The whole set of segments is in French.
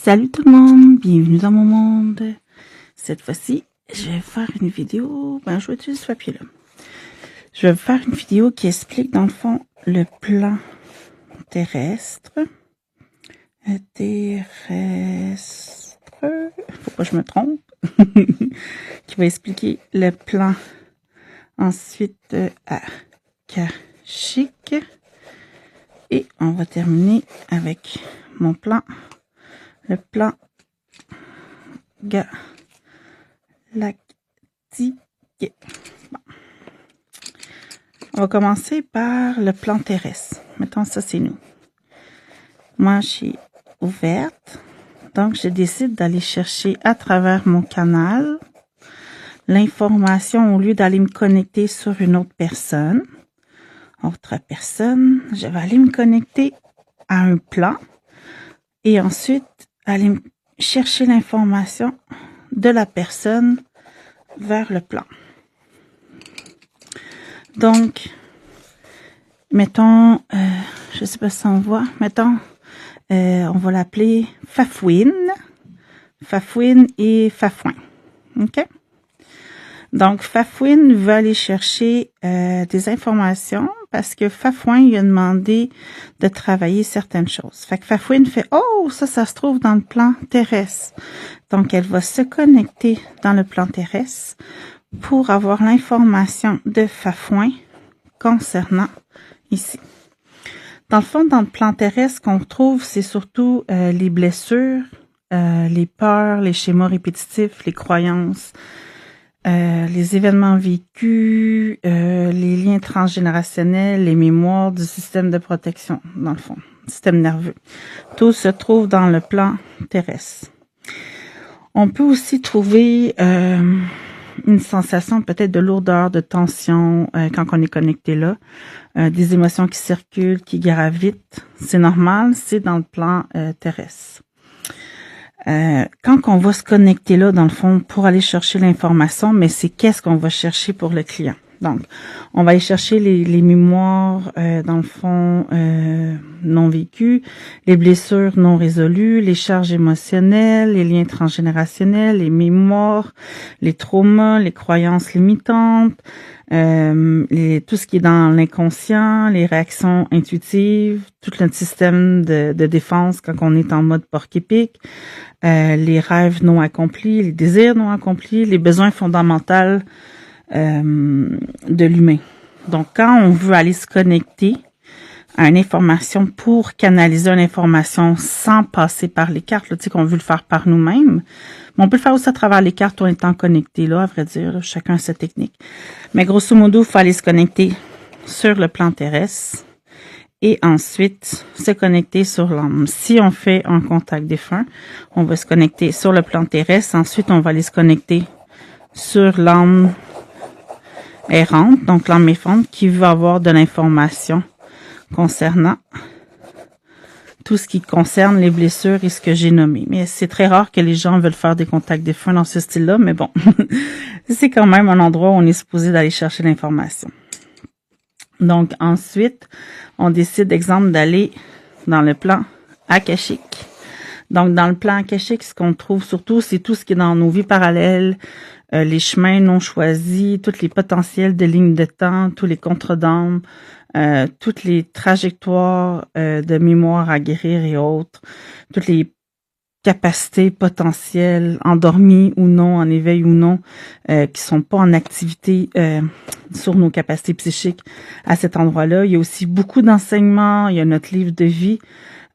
Salut tout le monde, bienvenue dans mon monde. Cette fois-ci, je vais faire une vidéo, je vais utiliser ce papier-là. Je vais faire une vidéo qui explique dans le fond le plan terrestre. Faut pas que je me trompe. Qui va expliquer le plan ensuite akashique. Et on va terminer avec mon plan. Le plan galactique. Bon. On va commencer par le plan terrestre. Mettons, ça, c'est nous. Moi, je suis ouverte. Donc, je décide d'aller chercher à travers mon canal l'information au lieu d'aller me connecter sur une autre personne. Je vais aller me connecter à un plan et ensuite aller chercher l'information de la personne vers le plan. Donc, mettons, je sais pas si on voit, mettons, on va l'appeler Fafouine et Fafouin. OK? Donc, Fafouine va aller chercher des informations parce que Fafouin lui a demandé de travailler certaines choses. Fait que Fafouine fait « Oh, ça se trouve dans le plan terrestre. » Donc, elle va se connecter dans le plan terrestre pour avoir l'information de Fafouin concernant ici. Dans le fond, dans le plan terrestre, qu'on trouve, c'est surtout les blessures, les peurs, les schémas répétitifs, les croyances, les événements vécus, les liens transgénérationnels, les mémoires du système de protection, dans le fond, système nerveux. Tout se trouve dans le plan terrestre. On peut aussi trouver une sensation peut-être de lourdeur, de tension quand on est connecté là, des émotions qui circulent, qui gravitent. C'est normal, c'est dans le plan terrestre. Quand on va se connecter là, dans le fond, pour aller chercher l'information, mais c'est qu'est-ce qu'on va chercher pour le client. Donc, on va aller chercher les mémoires, dans le fond, non vécues, les blessures non résolues, les charges émotionnelles, les liens transgénérationnels, les mémoires, les traumas, les croyances limitantes, tout ce qui est dans l'inconscient, les réactions intuitives, tout notre système de défense quand on est en mode porc-épic, les rêves non accomplis, les désirs non accomplis, les besoins fondamentaux de l'humain. Donc, quand on veut aller se connecter à une information pour canaliser une information sans passer par les cartes, là, tu sais qu'on veut le faire par nous-mêmes, mais on peut le faire aussi à travers les cartes en étant connecté, là, à vrai dire, là, chacun a sa technique. Mais grosso modo, il faut aller se connecter sur le plan terrestre et ensuite se connecter sur l'âme. Si on fait un contact défunt, on va se connecter sur le plan terrestre, ensuite on va aller se connecter sur l'âme errante, donc l'âme effrante, qui va avoir de l'information concernant tout ce qui concerne les blessures et ce que j'ai nommé. Mais c'est très rare que les gens veulent faire des contacts défunts dans ce style-là, mais bon, c'est quand même un endroit où on est supposé d'aller chercher l'information. Donc ensuite, on décide, exemple, d'aller dans le plan akashique. Donc dans le plan akashique, ce qu'on trouve surtout, c'est tout ce qui est dans nos vies parallèles, les chemins non choisis, tous les potentiels de lignes de temps, tous les contres d'âme, toutes les trajectoires de mémoire à guérir et autres, toutes les capacités potentielles, endormies ou non, en éveil ou non, qui sont pas en activité sur nos capacités psychiques à cet endroit-là. Il y a aussi beaucoup d'enseignements, il y a notre livre de vie.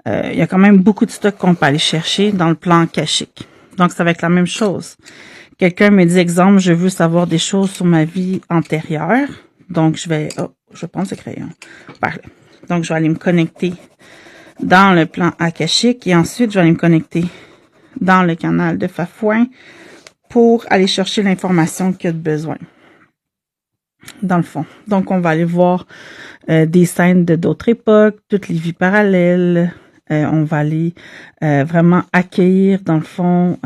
Il y a quand même beaucoup de stock qu'on peut aller chercher dans le plan akashique. Donc, ça va être la même chose. Quelqu'un me dit, exemple, je veux savoir des choses sur ma vie antérieure. Donc, je pense le crayon. Parle. Donc, je vais aller me connecter dans le plan akashique et ensuite, je vais aller me connecter dans le canal de Fafouin pour aller chercher l'information qu'il y a de besoin. Dans le fond. Donc, on va aller voir des scènes de d'autres époques, toutes les vies parallèles. On va aller vraiment accueillir, dans le fond,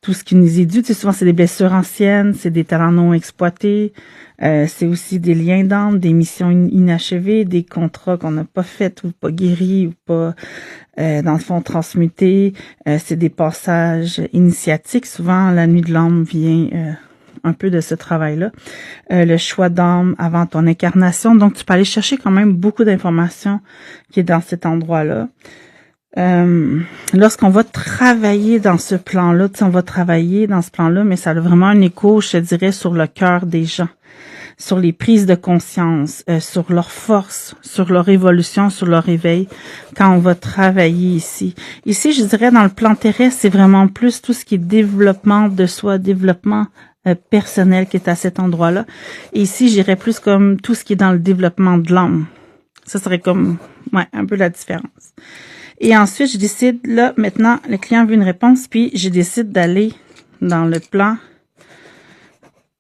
tout ce qui nous est dû. Tu sais, souvent, c'est des blessures anciennes, c'est des talents non exploités, c'est aussi des liens d'âme, des missions inachevées, des contrats qu'on n'a pas faits ou pas guéris ou pas, dans le fond, transmutés. C'est des passages initiatiques. Souvent, la nuit de l'âme vient un peu de ce travail-là. Le choix d'âme avant ton incarnation. Donc, tu peux aller chercher quand même beaucoup d'informations qui est dans cet endroit-là. Lorsqu'on va travailler dans ce plan-là, tu sais, on va travailler dans ce plan-là, mais ça a vraiment un écho, je te dirais, sur le cœur des gens, sur les prises de conscience, sur leur force, sur leur évolution, sur leur éveil, quand on va travailler ici. Ici, je dirais, dans le plan terrestre, c'est vraiment plus tout ce qui est développement de soi, développement personnel qui est à cet endroit-là. Et ici, j'irais plus comme tout ce qui est dans le développement de l'âme. Ça serait comme, un peu la différence. Et ensuite, je décide, là, maintenant, le client veut une réponse, puis je décide d'aller dans le plan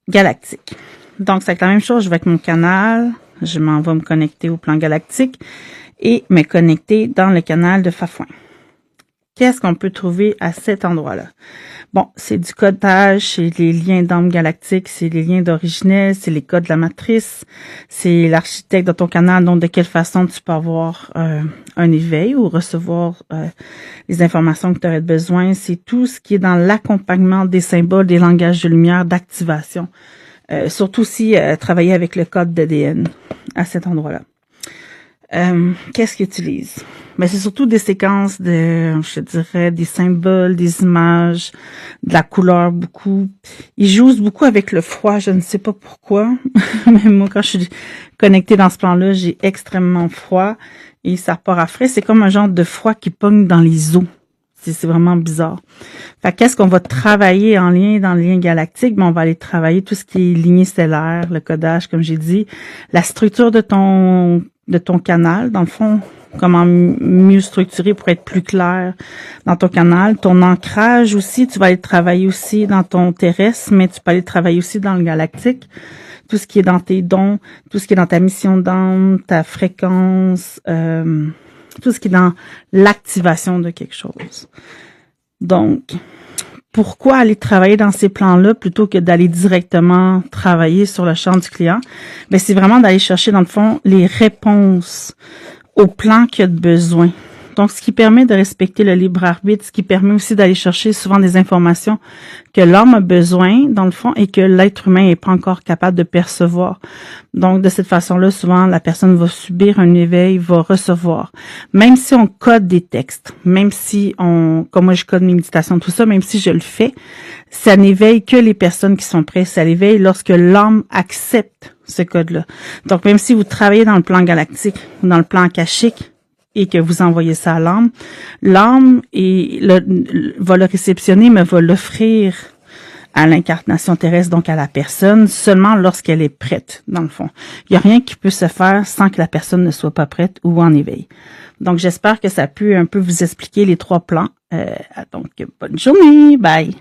galactique. Donc, c'est la même chose, je vais avec mon canal, je m'en vais me connecter au plan galactique et me connecter dans le canal de Fafouin. Qu'est-ce qu'on peut trouver à cet endroit-là? Bon, c'est du codage, c'est les liens d'âme galactique, c'est les liens d'originel, c'est les codes de la matrice, c'est l'architecte de ton canal, donc de quelle façon tu peux avoir un éveil ou recevoir les informations que tu aurais besoin. C'est tout ce qui est dans l'accompagnement des symboles, des langages de lumière, d'activation. Surtout si travailler avec le code d'ADN à cet endroit-là. Qu'est-ce qu'ils utilisent? Ben, c'est surtout des séquences je dirais, des symboles, des images, de la couleur, beaucoup. Ils jouent beaucoup avec le froid, je ne sais pas pourquoi. Mais moi, quand je suis connectée dans ce plan-là, j'ai extrêmement froid et ça part à frais. C'est comme un genre de froid qui pogne dans les os. C'est vraiment bizarre. Fait qu'est-ce qu'on va travailler en lien dans le lien galactique? Ben, on va aller travailler tout ce qui est lignée stellaire, le codage, comme j'ai dit, la structure de ton canal, dans le fond, comment mieux structurer pour être plus clair dans ton canal. Ton ancrage aussi, tu vas aller travailler aussi dans ton terrestre, mais tu peux aller travailler aussi dans le galactique. Tout ce qui est dans tes dons, tout ce qui est dans ta mission d'âme, ta fréquence, tout ce qui est dans l'activation de quelque chose. Donc, pourquoi aller travailler dans ces plans-là plutôt que d'aller directement travailler sur le champ du client? Ben, c'est vraiment d'aller chercher, dans le fond, les réponses au plan qu'il y a de besoin. Donc, ce qui permet de respecter le libre arbitre, ce qui permet aussi d'aller chercher souvent des informations que l'homme a besoin, dans le fond, et que l'être humain n'est pas encore capable de percevoir. Donc, de cette façon-là, souvent, la personne va subir un éveil, va recevoir. Même si on code des textes, même si comme moi je code mes méditations, tout ça, même si je le fais, ça n'éveille que les personnes qui sont prêtes. Ça l'éveille lorsque l'homme accepte ce code-là. Donc, même si vous travaillez dans le plan galactique ou dans le plan akashique, et que vous envoyez ça à l'âme, l'âme va le réceptionner, mais va l'offrir à l'incarnation terrestre, donc à la personne, seulement lorsqu'elle est prête, dans le fond. Il n'y a rien qui peut se faire sans que la personne ne soit pas prête ou en éveil. Donc, j'espère que ça a pu un peu vous expliquer les 3 plans. Donc, bonne journée, bye!